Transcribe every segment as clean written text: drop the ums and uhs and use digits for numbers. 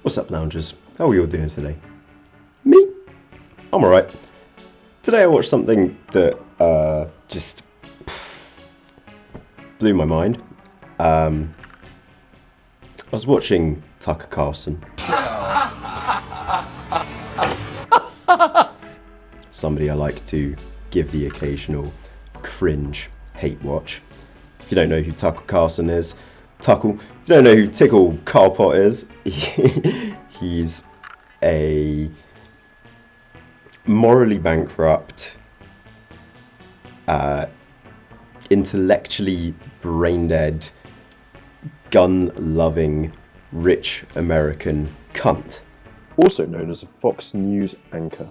What's up, loungers? How are we all doing today? Me? I'm alright. Today I watched something that just blew my mind. I was watching Tucker Carlson. Somebody I like to give the occasional cringe hate watch. If you don't know who Tucker Carlson is, Tuckle. If you don't know who Tickle Carlpot is, he's a morally bankrupt, intellectually brain-dead, gun-loving, rich American cunt. Also known as a Fox News anchor.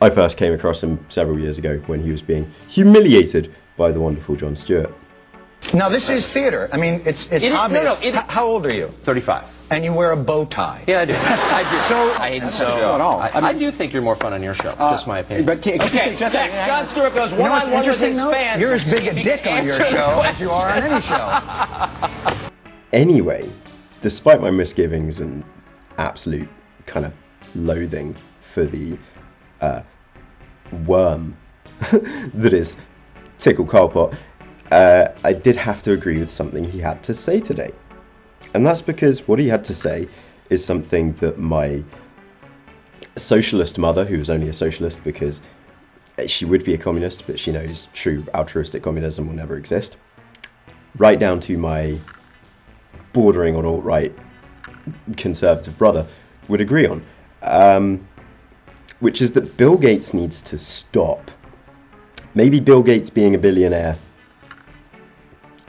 I first came across him several years ago when he was being humiliated by the wonderful Jon Stewart. Now this is theater. I mean, it's obvious. How old are you? 35. And you wear a bow tie. Yeah, I do. I I do think you're more fun on your show. Just my opinion. But Jon Stewart goes one-on-one with his fans. You're as big a dick on your show as you are on any show. Anyway, despite my misgivings and absolute kind of loathing for the worm that is Tickle Carlpot, I did have to agree with something he had to say today. And that's because what he had to say is something that my socialist mother, who was only a socialist because she would be a communist, but she knows true altruistic communism will never exist, right down to my bordering on alt-right conservative brother, would agree on. Which is that Bill Gates needs to stop. Maybe Bill Gates being a billionaire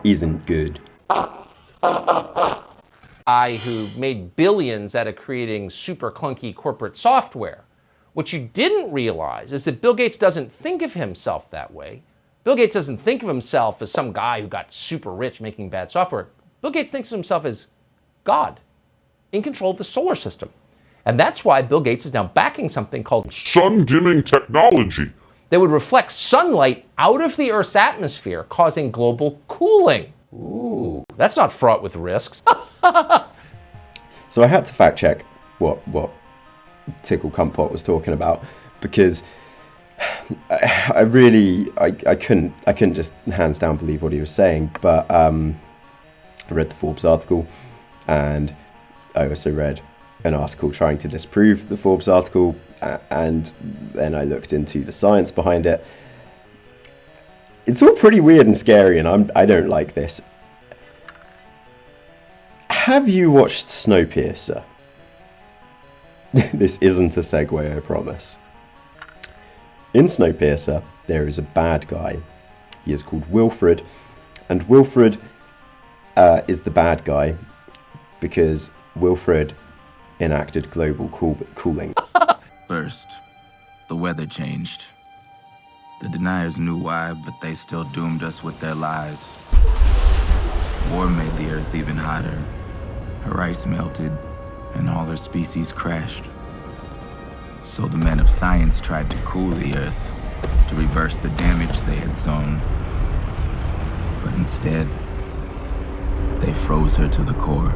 isn't good. I who made billions out of creating super clunky corporate software. What you didn't realize is that Bill Gates doesn't think of himself that way. Bill Gates doesn't think of himself as some guy who got super rich making bad software. Bill Gates thinks of himself as God, in control of the solar system. And that's why Bill Gates is now backing something called sun-dimming technology that would reflect sunlight out of the Earth's atmosphere, causing global cooling. Ooh, that's not fraught with risks. So I had to fact check what Tickle Carlpot was talking about, because I couldn't just hands down believe what he was saying. But I read the Forbes article, and I also read an article trying to disprove the Forbes article, and then I looked into the science behind it. It's all pretty weird and scary, and I don't like this. Have you watched Snowpiercer? This isn't a segue, I promise. In Snowpiercer, there is a bad guy. He is called Wilfred, and Wilfred is the bad guy because Wilfred enacted global cooling. First, the weather changed. The deniers knew why, but they still doomed us with their lies. War made the Earth even hotter. Her ice melted, and all her species crashed. So the men of science tried to cool the Earth, to reverse the damage they had sown. But instead, they froze her to the core.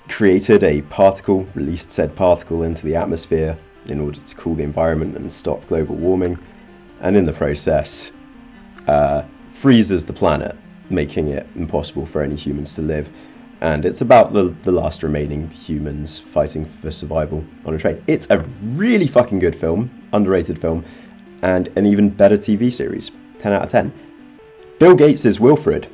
Created a particle, released said particle into the atmosphere in order to cool the environment and stop global warming, and in the process freezes the planet, making it impossible for any humans to live. And it's about the last remaining humans fighting for survival on a train. It's a really fucking good film, underrated film, and an even better TV series. 10 out of 10. Bill Gates is Wilfred.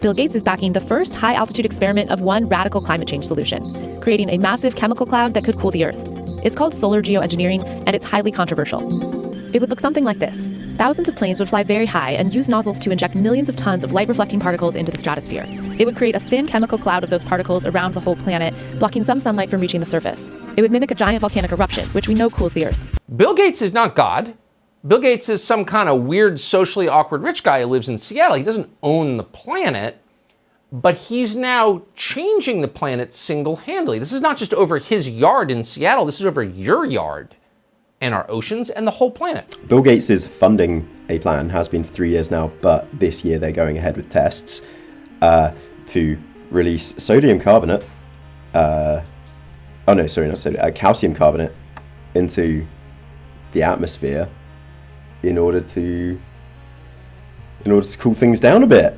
Bill Gates is backing the first high-altitude experiment of one radical climate change solution, creating a massive chemical cloud that could cool the Earth. It's called solar geoengineering, and it's highly controversial. It would look something like this. Thousands of planes would fly very high and use nozzles to inject millions of tons of light-reflecting particles into the stratosphere. It would create a thin chemical cloud of those particles around the whole planet, blocking some sunlight from reaching the surface. It would mimic a giant volcanic eruption, which we know cools the Earth. Bill Gates is not God. Bill Gates is some kind of weird, socially awkward rich guy who lives in Seattle. He doesn't own the planet, but he's now changing the planet single-handedly. This is not just over his yard in Seattle. This is over your yard and our oceans and the whole planet. Bill Gates is funding a plan, has been for 3 years now, but this year they're going ahead with tests to release sodium carbonate, calcium carbonate into the atmosphere in order to cool things down a bit.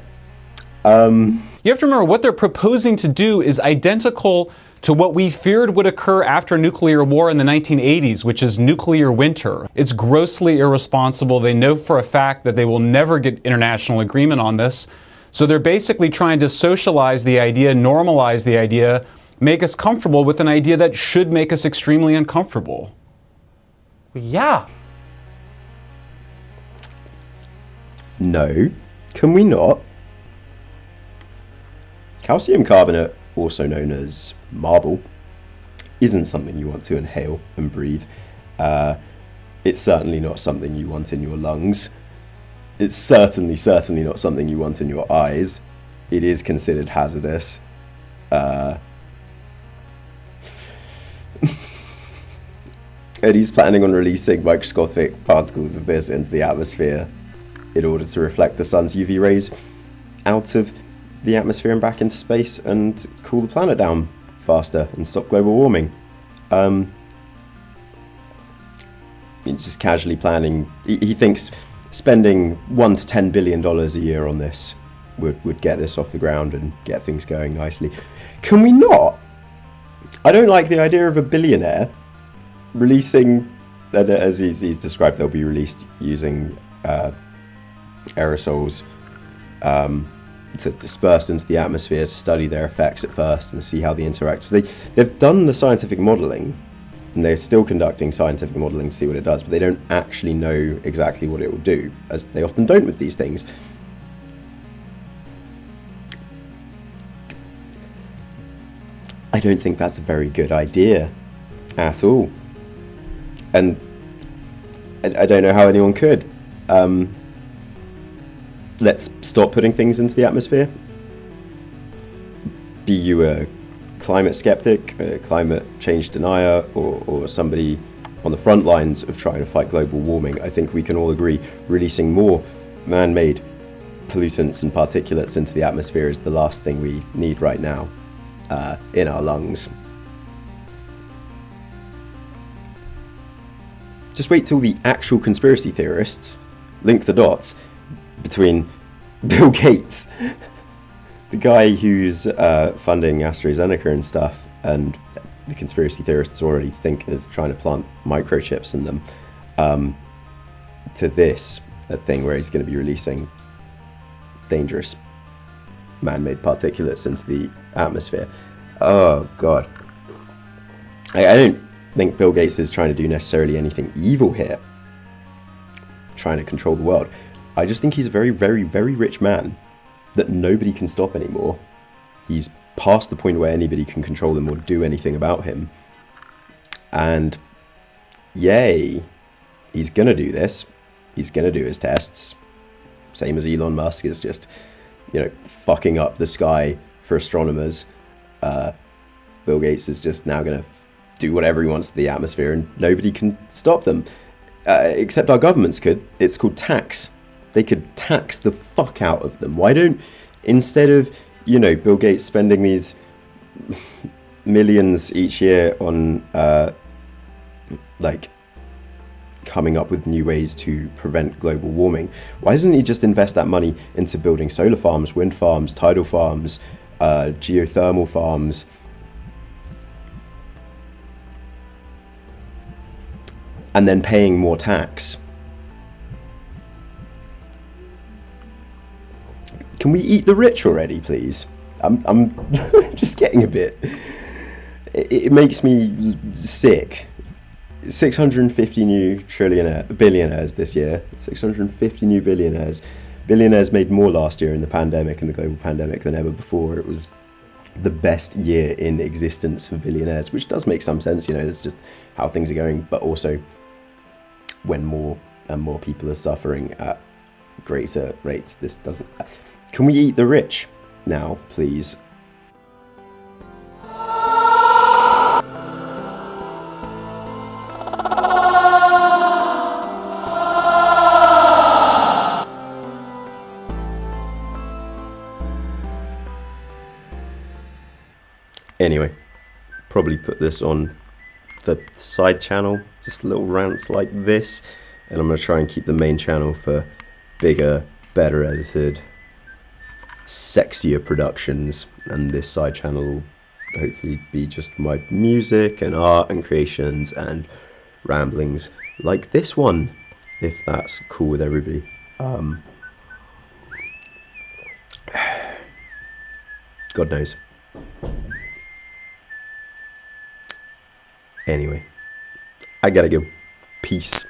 You have to remember what they're proposing to do is identical to what we feared would occur after nuclear war in the 1980s, which is nuclear winter. It's grossly irresponsible. They know for a fact that they will never get international agreement on this. So they're basically trying to socialize the idea, normalize the idea, make us comfortable with an idea that should make us extremely uncomfortable. Yeah. No, can we not? Calcium carbonate, also known as marble, isn't something you want to inhale and breathe. It's certainly not something you want in your lungs. It's certainly not something you want in your eyes. It is considered hazardous. And he's planning on releasing microscopic particles of this into the atmosphere in order to reflect the sun's UV rays out of the atmosphere and back into space and cool the planet down faster and stop global warming. He's just casually planning. He thinks spending $1 to $10 billion a year on this would get this off the ground and get things going nicely. Can we not? I don't like the idea of a billionaire releasing, as he's described, they'll be released using aerosols to disperse into the atmosphere to study their effects at first and see how they interact. So they've done the scientific modelling, and they're still conducting scientific modelling to see what it does, but they don't actually know exactly what it will do, as they often don't with these things. I don't think that's a very good idea at all. And I don't know how anyone could. Let's stop putting things into the atmosphere. Be you a climate skeptic, a climate change denier, or somebody on the front lines of trying to fight global warming, I think we can all agree releasing more man-made pollutants and particulates into the atmosphere is the last thing we need right now in our lungs. Just wait till the actual conspiracy theorists link the dots between Bill Gates, the guy who's funding AstraZeneca and stuff, and the conspiracy theorists already think is trying to plant microchips in them, to this, a thing where he's going to be releasing dangerous man-made particulates into the atmosphere. Oh god. I don't think Bill Gates is trying to do necessarily anything evil here, trying to control the world. I just think he's a very, very, very rich man that nobody can stop anymore. He's past the point where anybody can control him or do anything about him. And yay, he's gonna do this. He's gonna do his tests. Same as Elon Musk is just, fucking up the sky for astronomers. Bill Gates is just now gonna do whatever he wants to the atmosphere and nobody can stop them. Except our governments could. It's called tax. They could tax the fuck out of them. Why don't, instead of, Bill Gates spending these millions each year on, coming up with new ways to prevent global warming, why doesn't he just invest that money into building solar farms, wind farms, tidal farms, geothermal farms, and then paying more tax? Can we eat the rich already, please? I'm just getting a bit. It makes me sick. 650 new billionaires this year. 650 new billionaires. Billionaires made more last year in the pandemic, in the global pandemic, than ever before. It was the best year in existence for billionaires, which does make some sense. It's just how things are going. But also, when more and more people are suffering at greater rates, this doesn't. Can we eat the rich now, please? Anyway, probably put this on the side channel, just little rants like this, and I'm going to try and keep the main channel for bigger, better edited, sexier productions, and this side channel will hopefully be just my music and art and creations and ramblings like this one, if that's cool with everybody. God knows. Anyway, I gotta go. Peace.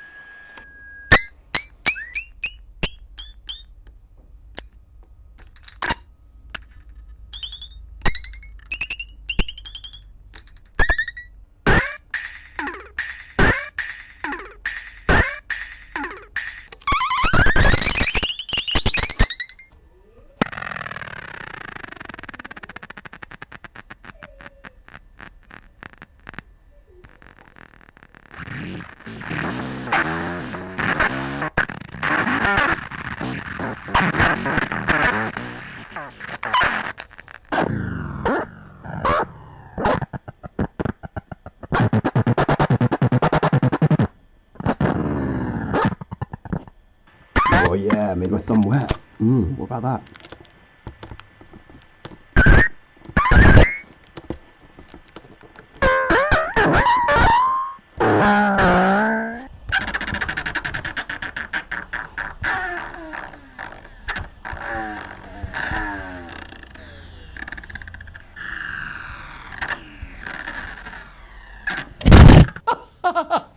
Oh yeah, made my thumb wet. What about that? Ha ha ha!